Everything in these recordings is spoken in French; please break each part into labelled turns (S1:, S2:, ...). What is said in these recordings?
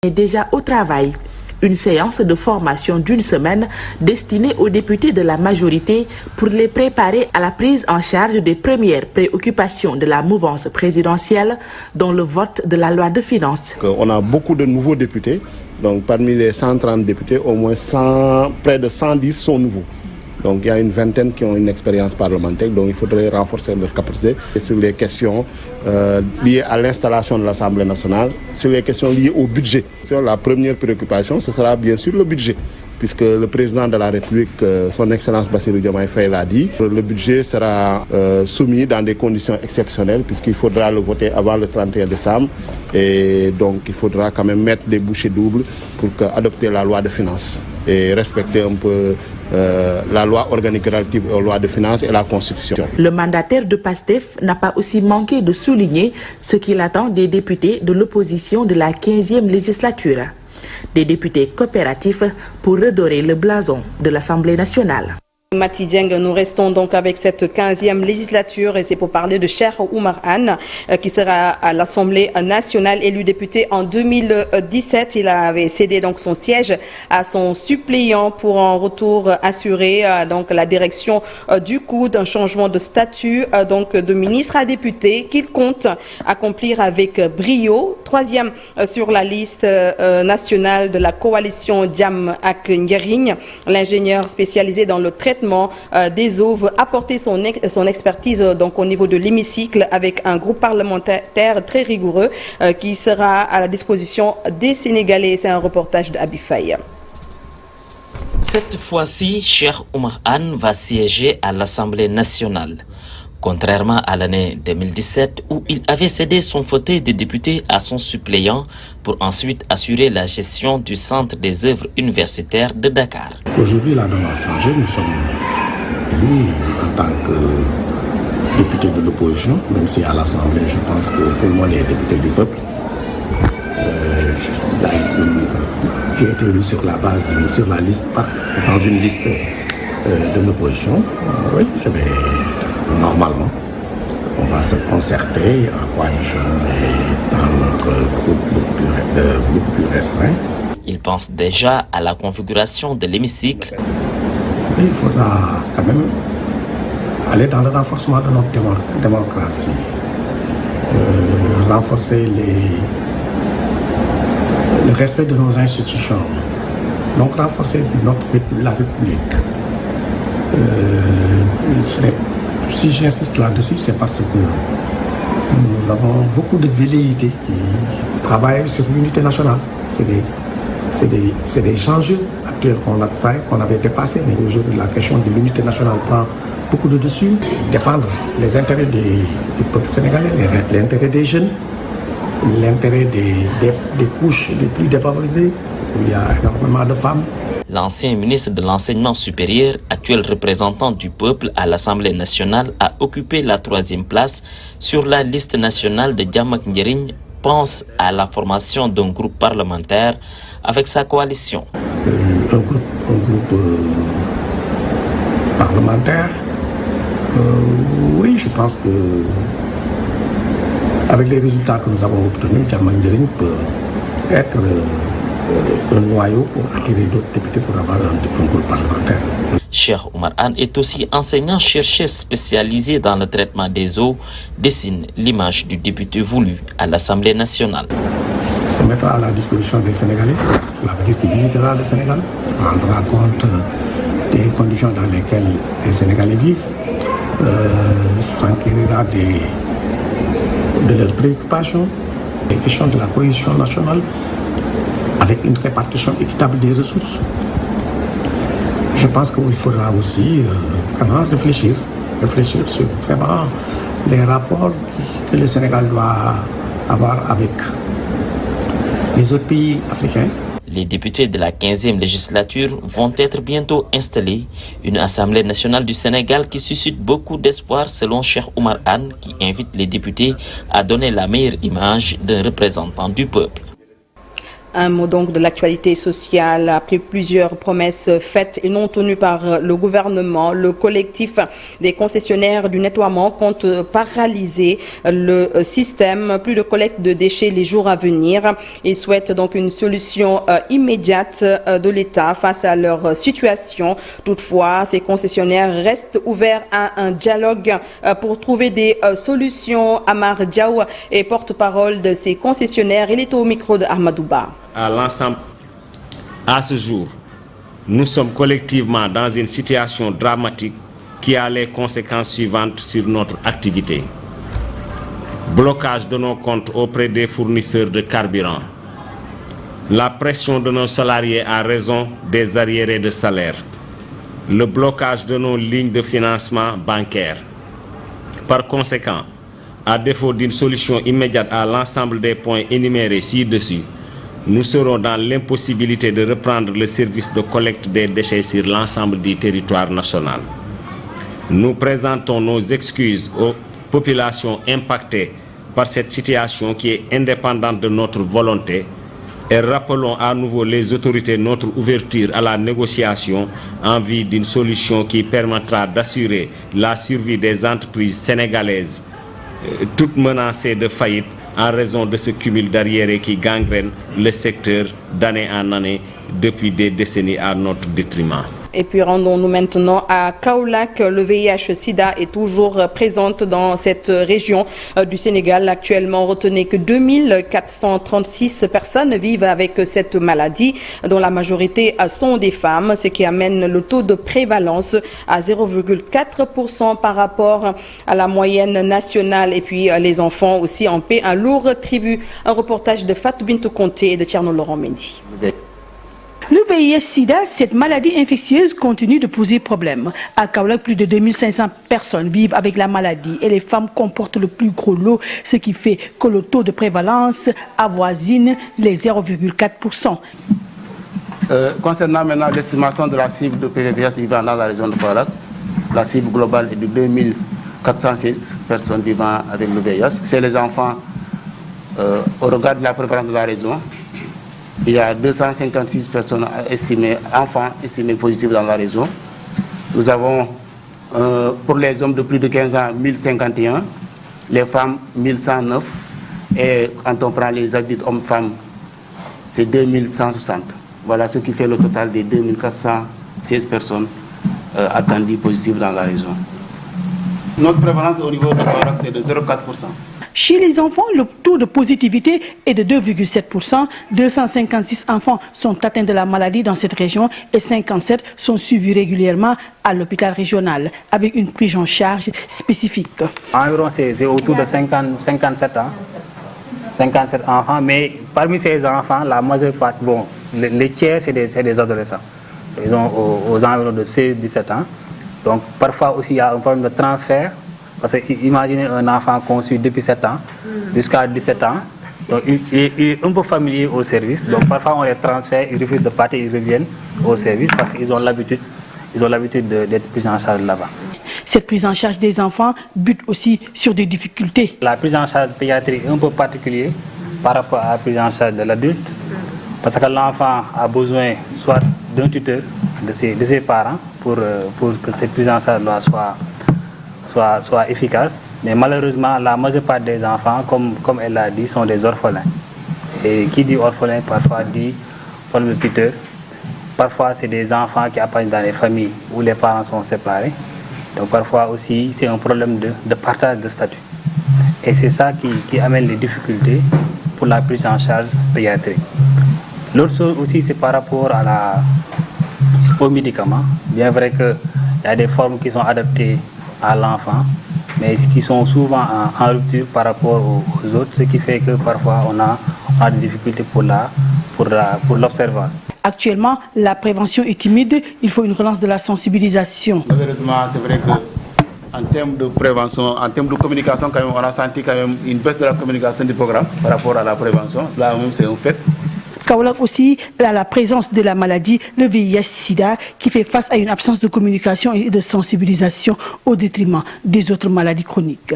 S1: est déjà au travail. Une séance de formation d'une semaine destinée aux députés de la majorité pour les préparer à la prise en charge des premières préoccupations de la mouvance présidentielle, dont le vote de la loi de finances.
S2: On a beaucoup de nouveaux députés, donc parmi les 130 députés, au moins près de 110 sont nouveaux. Donc il y a une vingtaine qui ont une expérience parlementaire, donc il faudrait renforcer leur capacité sur les questions liées à l'installation de l'Assemblée nationale, sur les questions liées au budget. La première préoccupation, ce sera bien sûr le budget, puisque le président de la République, son Excellence Bassirou Diomaye Faye l'a dit. Le budget sera soumis dans des conditions exceptionnelles, puisqu'il faudra le voter avant le 31 décembre. Et donc il faudra quand même mettre des bouchées doubles pour adopter la loi de finances et respecter un peu la loi organique relative aux lois de finances et la Constitution.
S1: Le mandataire de PASTEF n'a pas aussi manqué de souligner ce qu'il attend des députés de l'opposition de la 15e législature. Des députés coopératifs pour redorer le blason de l'Assemblée nationale.
S3: Mati Dieng, nous restons donc avec cette 15e législature et c'est pour parler de Cheikh Oumar Anne qui sera à l'Assemblée nationale, élu député en 2017. Il avait cédé donc son siège à son suppléant pour en retour assurer donc la direction du coup d'un changement de statut donc de ministre à député qu'il compte accomplir avec brio. Troisième sur la liste nationale de la coalition Jàmm ak Njariñ, l'ingénieur spécialisé dans le traitement des eaux veut apporter son expertise donc au niveau de l'hémicycle avec un groupe parlementaire très rigoureux qui sera à la disposition des Sénégalais. C'est un reportage d'Abi Faye.
S4: Cette fois-ci, Cheikh Oumar Anne va siéger à l'Assemblée nationale. Contrairement à l'année 2017 où il avait cédé son fauteuil de député à son suppléant pour ensuite assurer la gestion du centre des œuvres universitaires de Dakar.
S5: Aujourd'hui, la donne a changé. Nous sommes élus en tant que députés de l'opposition, même si à l'Assemblée, je pense que tout le monde est député du peuple. J'ai été élu sur la base, sur la liste, dans une liste de l'opposition. Oui, je vais... Normalement, on va se concerter en coalition et dans notre groupe beaucoup plus restreint.
S4: Il pense déjà à la configuration de l'hémicycle.
S5: Il faudra quand même aller dans le renforcement de notre démocratie, renforcer le respect de nos institutions, donc renforcer la République. Si j'insiste là-dessus, c'est parce que nous avons beaucoup de velléités qui travaillent sur l'unité nationale. C'est des enjeux actuels qu'on avait dépassés, mais aujourd'hui la question de l'unité nationale prend beaucoup de dessus. Défendre les intérêts du peuple sénégalais, l'intérêt des jeunes, l'intérêt des couches les plus défavorisées, où il y a énormément de femmes.
S4: L'ancien ministre de l'Enseignement supérieur, actuel représentant du peuple à l'Assemblée nationale, a occupé la 3e place sur la liste nationale de Jàmm ak Njariñ, pense à la formation d'un groupe parlementaire avec sa coalition.
S5: Un groupe parlementaire, oui, je pense que avec les résultats que nous avons obtenus, Jàmm ak Njariñ peut être un noyau pour attirer d'autres députés pour avoir un groupe parlementaire.
S4: Cheikh Oumar Anne est aussi enseignant-chercheur spécialisé dans le traitement des eaux, dessine l'image du député voulu à l'Assemblée nationale.
S5: Se mettra à la disposition des Sénégalais, cela veut dire qu'il visitera le Sénégal, se rendra compte des conditions dans lesquelles les Sénégalais vivent, s'enquérira de leurs préoccupations, des questions de la cohésion nationale, avec une répartition équitable des ressources. Je pense qu'il faudra aussi vraiment réfléchir sur vraiment les rapports que le Sénégal doit avoir avec les autres pays africains.
S4: Les députés de la 15e législature vont être bientôt installés. Une Assemblée nationale du Sénégal qui suscite beaucoup d'espoir selon Cheikh Oumar Anne, qui invite les députés à donner la meilleure image d'un représentant du peuple.
S3: Un mot donc de l'actualité sociale. Après plusieurs promesses faites et non tenues par le gouvernement, le collectif des concessionnaires du nettoiement compte paralyser le système. Plus de collecte de déchets les jours à venir. Ils souhaitent donc une solution immédiate de l'État face à leur situation. Toutefois, ces concessionnaires restent ouverts à un dialogue pour trouver des solutions. Amar Diaw est porte-parole de ces concessionnaires. Il est au micro de Ahmadouba.
S6: À l'ensemble, à ce jour, nous sommes collectivement dans une situation dramatique qui a les conséquences suivantes sur notre activité. Blocage de nos comptes auprès des fournisseurs de carburant. La pression de nos salariés à raison des arriérés de salaire. Le blocage de nos lignes de financement bancaire. Par conséquent, à défaut d'une solution immédiate à l'ensemble des points énumérés ci-dessus, nous serons dans l'impossibilité de reprendre le service de collecte des déchets sur l'ensemble du territoire national. Nous présentons nos excuses aux populations impactées par cette situation qui est indépendante de notre volonté et rappelons à nouveau les autorités notre ouverture à la négociation en vue d'une solution qui permettra d'assurer la survie des entreprises sénégalaises, toutes menacées de faillite en raison de ce cumul d'arriérés qui gangrène le secteur d'année en année depuis des décennies à notre détriment.
S3: Et puis rendons-nous maintenant à Kaolack. Le VIH-Sida est toujours présente dans cette région du Sénégal. Actuellement, retenez que 2436 personnes vivent avec cette maladie, dont la majorité sont des femmes, ce qui amène le taux de prévalence à 0,4% par rapport à la moyenne nationale. Et puis les enfants aussi en paient un lourd tribut. Un reportage de Fatou Bintou Conté et de Tierno Laurent Mendy.
S7: Le VIH-Sida, cette maladie infectieuse, continue de poser problème. À Kaolack, plus de 2500 personnes vivent avec la maladie et les femmes comportent le plus gros lot, ce qui fait que le taux de prévalence avoisine les 0,4%.
S8: Concernant maintenant l'estimation de la cible de PVVS vivant dans la région de Kaolack, la cible globale est de 2406 personnes vivant avec le VIH. C'est les enfants, au regard de la prévalence de la région, il y a 256 personnes enfants estimés positifs dans la région. Nous avons, pour les hommes de plus de 15 ans, 1051, les femmes, 1109, et quand on prend les adultes hommes-femmes, c'est 2160. Voilà ce qui fait le total des 2416 personnes attendues positives dans la région. Notre prévalence au niveau de Kaolack, c'est de 0,4%.
S7: Chez les enfants, le taux de positivité est de 2,7%. 256 enfants sont atteints de la maladie dans cette région et 57 sont suivis régulièrement à l'hôpital régional avec une prise en charge spécifique.
S9: Environ, c'est autour de 57 ans. 57 enfants, mais parmi ces enfants, la majeure partie, bon, les tiers, c'est des adolescents. Ils ont aux environs de 16-17 ans. Donc parfois aussi, il y a un problème de transfert. Parce que imaginez un enfant conçu depuis 7 ans jusqu'à 17 ans. Donc, il est un peu familier au service. Donc parfois on les transfère, ils refusent de partir, ils reviennent au service parce qu'ils ont l'habitude d'être pris en charge là-bas.
S7: Cette prise en charge des enfants bute aussi sur des difficultés.
S9: La prise en charge pédiatrique est un peu particulière par rapport à la prise en charge de l'adulte. Parce que l'enfant a besoin soit d'un tuteur de ses parents pour que cette prise en charge soit efficace, mais malheureusement la majeure part des enfants, comme elle l'a dit, sont des orphelins. Et qui dit orphelin parfois dit problème de tuteur. Parfois c'est des enfants qui apparaissent dans les familles où les parents sont séparés. Donc parfois aussi c'est un problème de partage de statut. Et c'est ça qui amène les difficultés pour la prise en charge pédiatrique. L'autre chose aussi c'est par rapport aux médicaments. Bien vrai qu'il y a des formes qui sont adaptées à l'enfant, mais qui sont souvent en rupture par rapport aux autres, ce qui fait que parfois on a des difficultés pour l'observance.
S7: Actuellement, la prévention est timide, il faut une relance de la sensibilisation.
S8: Malheureusement, c'est vrai qu'en termes de prévention, en termes de communication, quand même, on a senti quand même une baisse de la communication du programme par rapport à la prévention. Là même, c'est un fait.
S7: Kaolack aussi a la présence de la maladie, le VIH-Sida, qui fait face à une absence de communication et de sensibilisation au détriment des autres maladies chroniques.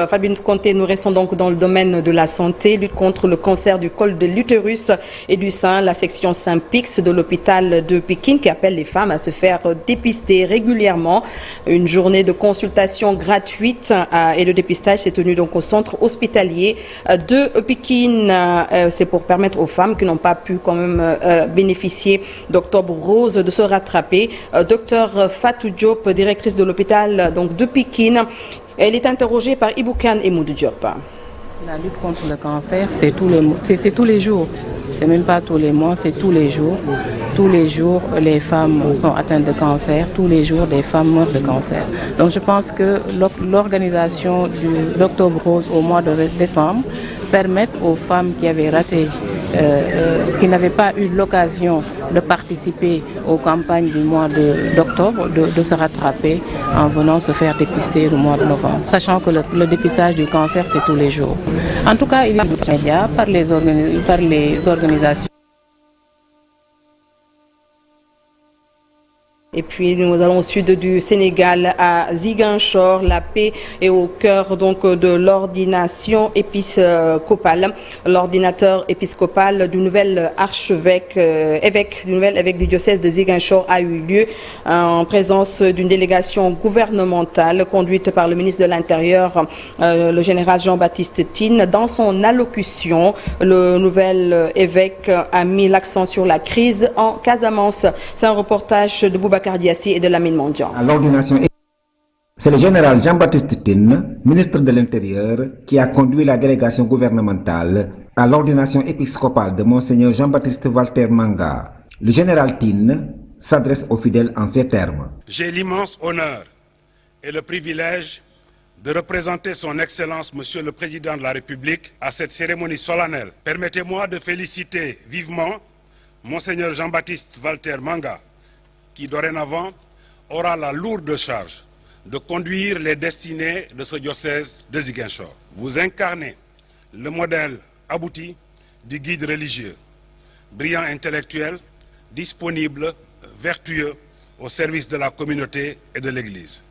S3: Fabien Conté, nous restons donc dans le domaine de la santé, lutte contre le cancer du col de l'utérus et du sein. La section Saint-Pix de l'hôpital de Pékin qui appelle les femmes à se faire dépister régulièrement. Une journée de consultation gratuite et de dépistage s'est tenue donc au centre hospitalier de Pékin. C'est pour permettre aux femmes qui n'ont pas pu quand même bénéficier d'Octobre Rose de se rattraper. Docteur Fatou Diop, directrice de l'hôpital donc de Pékin. Elle est interrogée par Iboukan et Moudou Diop.
S10: La lutte contre le cancer, c'est tous les jours. C'est même pas tous les mois, c'est tous les jours. Tous les jours, les femmes sont atteintes de cancer. Tous les jours, des femmes meurent de cancer. Donc je pense que l'organisation de l'Octobre Rose au mois de décembre permet aux femmes qui avaient raté, qui n'avaient pas eu l'occasion de participer aux campagnes du mois d'octobre, de se rattraper en venant se faire dépister au mois de novembre. Sachant que le dépistage du cancer, c'est tous les jours. En tout cas, il y a des médias par les organisations.
S3: Et puis nous allons au sud du Sénégal, à Ziguinchor. La paix est au cœur donc de l'ordination épiscopale. L'ordinateur épiscopal du nouvel évêque du diocèse de Ziguinchor a eu lieu en présence d'une délégation gouvernementale conduite par le ministre de l'Intérieur, le général Jean-Baptiste Tine. Dans son allocution, le nouvel évêque a mis l'accent sur la crise en Casamance. C'est un reportage de Boubacar Diassi et de Lamine Mondian.
S11: À l'ordination, c'est le général Jean-Baptiste Tine, ministre de l'Intérieur, qui a conduit la délégation gouvernementale à l'ordination épiscopale de Monseigneur Jean-Baptiste Walter Manga. Le général Tine s'adresse aux fidèles en ces termes.
S12: J'ai l'immense honneur et le privilège de représenter son Excellence Monsieur le Président de la République à cette cérémonie solennelle. Permettez-moi de féliciter vivement Monseigneur Jean-Baptiste Walter Manga, qui dorénavant aura la lourde charge de conduire les destinées de ce diocèse de Ziguinchor. Vous incarnez le modèle abouti du guide religieux, brillant intellectuel, disponible, vertueux, au service de la communauté et de l'Église.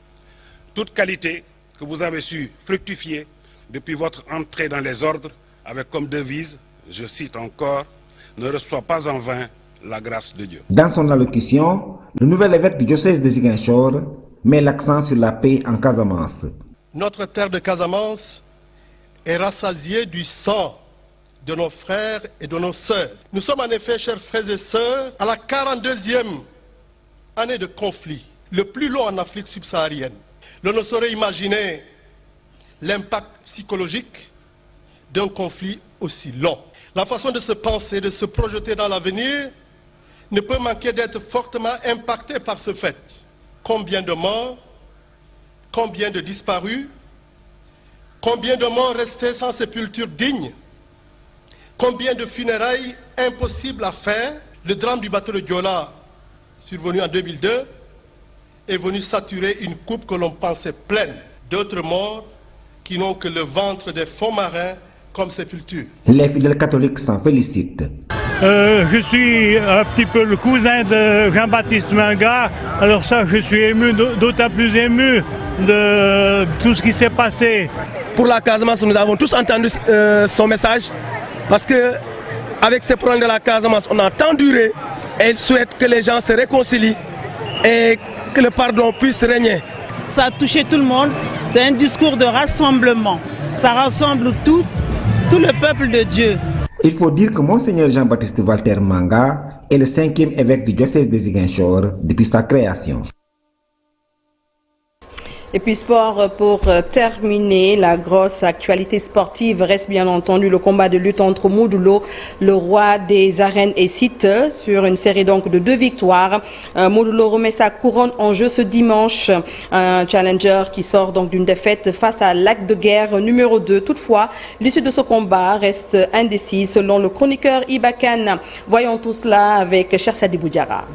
S12: Toute qualité que vous avez su fructifier depuis votre entrée dans les ordres, avec comme devise, je cite encore, « Ne reçois pas en vain la grâce de Dieu ».
S11: Dans son allocution, le nouvel évêque du diocèse de Ziguinchor met l'accent sur la paix en Casamance.
S13: Notre terre de Casamance est rassasiée du sang de nos frères et de nos sœurs. Nous sommes en effet, chers frères et sœurs, à la 42e année de conflit, le plus long en Afrique subsaharienne. L'on ne saurait imaginer l'impact psychologique d'un conflit aussi long. La façon de se penser, de se projeter dans l'avenir ne peut manquer d'être fortement impactée par ce fait. Combien de morts, combien de disparus, combien de morts restés sans sépulture digne, combien de funérailles impossibles à faire. Le drame du bateau de Diola, survenu en 2002, est venu saturer une coupe que l'on pensait pleine. D'autres morts qui n'ont que le ventre des fonds marins comme sépulture.
S11: Les fidèles catholiques s'en félicitent.
S14: Je suis un petit peu le cousin de Jean-Baptiste Manga, alors ça je suis ému, d'autant plus ému de tout ce qui s'est passé.
S15: Pour la Casamance, nous avons tous entendu son message, parce que avec ces problèmes de la Casamance, on a tant duré, et il souhaite que les gens se réconcilient et que le pardon puisse régner.
S16: Ça a touché tout le monde, c'est un discours de rassemblement, ça rassemble tout le peuple de Dieu.
S11: Il faut dire que Monseigneur Jean-Baptiste Walter Manga est le 5e évêque du diocèse de Ziguinchor depuis sa création.
S3: Et puis sport pour terminer, la grosse actualité sportive reste bien entendu le combat de lutte entre Modulo, le roi des arènes et Site, sur une série donc de 2 victoires. Modulo remet sa couronne en jeu ce dimanche, un challenger qui sort donc d'une défaite face à Lac de Guerre numéro 2. Toutefois, l'issue de ce combat reste indécise selon le chroniqueur Ibakan. Voyons tout cela avec Chersadi Boudjara.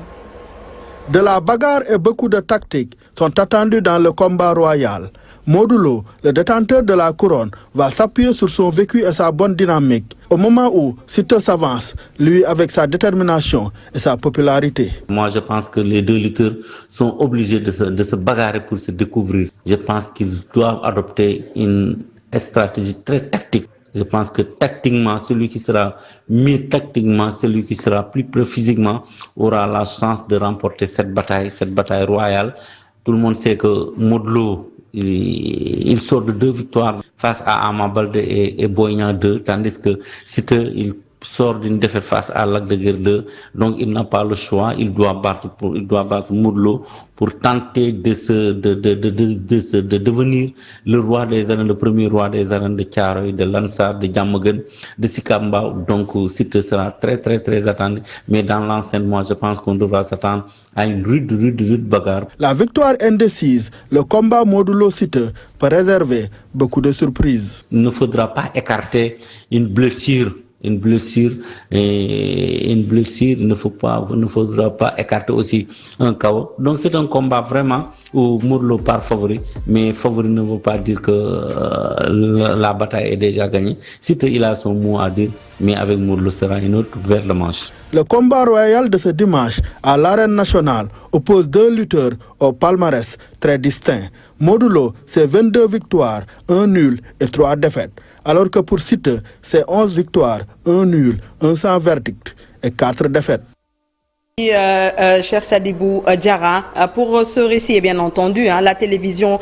S17: De la bagarre et beaucoup de tactiques sont attendus dans le combat royal. Modulo, le détenteur de la couronne, va s'appuyer sur son vécu et sa bonne dynamique. Au moment où Siteu s'avance, lui avec sa détermination et sa popularité.
S18: Moi je pense que les 2 lutteurs sont obligés de se bagarrer pour se découvrir. Je pense qu'ils doivent adopter une stratégique, très tactique. Je pense que tactiquement, celui qui sera mieux tactiquement, celui qui sera plus prêt physiquement, aura la chance de remporter cette bataille royale. Tout le monde sait que Modou Lo, il sort de 2 victoires face à Ama Baldé et Boy Niang 2, tandis que Siteu, il sort d'une défaite face à Lac de Guiers 2, donc il n'a pas le choix, il doit battre Modou Lo pour tenter de devenir le roi des arènes, le premier roi des arènes de Thiaroye, de Lansar, de Diamaguène, de Sicap Mbao. Donc Siteu sera très attendu, mais dans l'enceinte, moi je pense qu'on devra s'attendre à une rude bagarre.
S17: La victoire indécise, le combat Modou Lo-Siteu peut réserver beaucoup de surprises.
S18: Il ne faudra pas écarter une blessure, il ne faudra pas écarter aussi un chaos. Donc c'est un combat vraiment où Modou Lo part favori, mais favori ne veut pas dire que la bataille est déjà gagnée. Siteu, il a son mot à dire, mais avec Modou Lo sera une autre vers le manche.
S17: Le combat royal de ce dimanche à l'arène nationale oppose 2 lutteurs au palmarès très distincts. Modou Lo, c'est 22 victoires, 1 nul et 3 défaites. Alors que pour Siteu, c'est 11 victoires, 1 nul, 1 sans verdict et 4 défaites.
S3: Cher Sadibou Diarra, pour ce récit, bien entendu, la télévision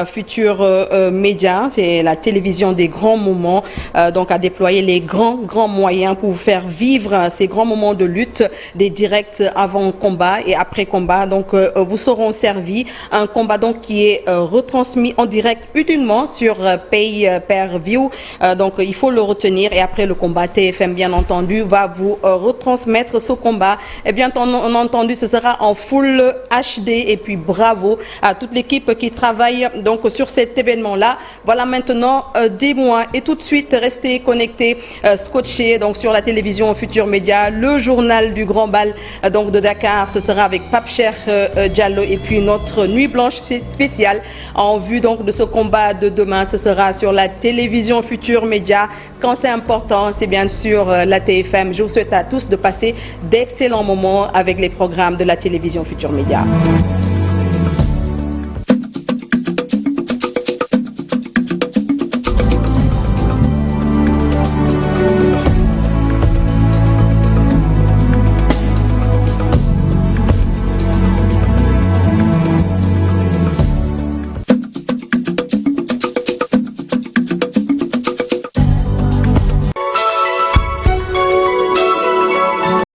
S3: Futur Média, c'est la télévision des grands moments, donc a déployé les grands moyens pour vous faire vivre ces grands moments de lutte, des directs avant combat et après combat. Donc vous seront servis un combat donc qui est retransmis en direct uniquement sur Pay-Per-View. Donc il faut le retenir, et après le combat, TFM bien entendu va vous retransmettre ce combat. Et bien on a entendu, ce sera en full HD, et puis bravo à toute l'équipe qui travaille donc sur cet événement-là. Voilà maintenant 10 mois, et tout de suite restez connectés, scotchés donc sur la télévision Futur Média, le journal du Grand Bal donc de Dakar. Ce sera avec Pape Cheikh Diallo, et puis notre nuit blanche spéciale en vue donc de ce combat de demain. Ce sera sur la télévision Futur Média. Quand c'est important, c'est bien sûr la TFM. Je vous souhaite à tous de passer d'excellents moments avec les programmes de la télévision Futur Média.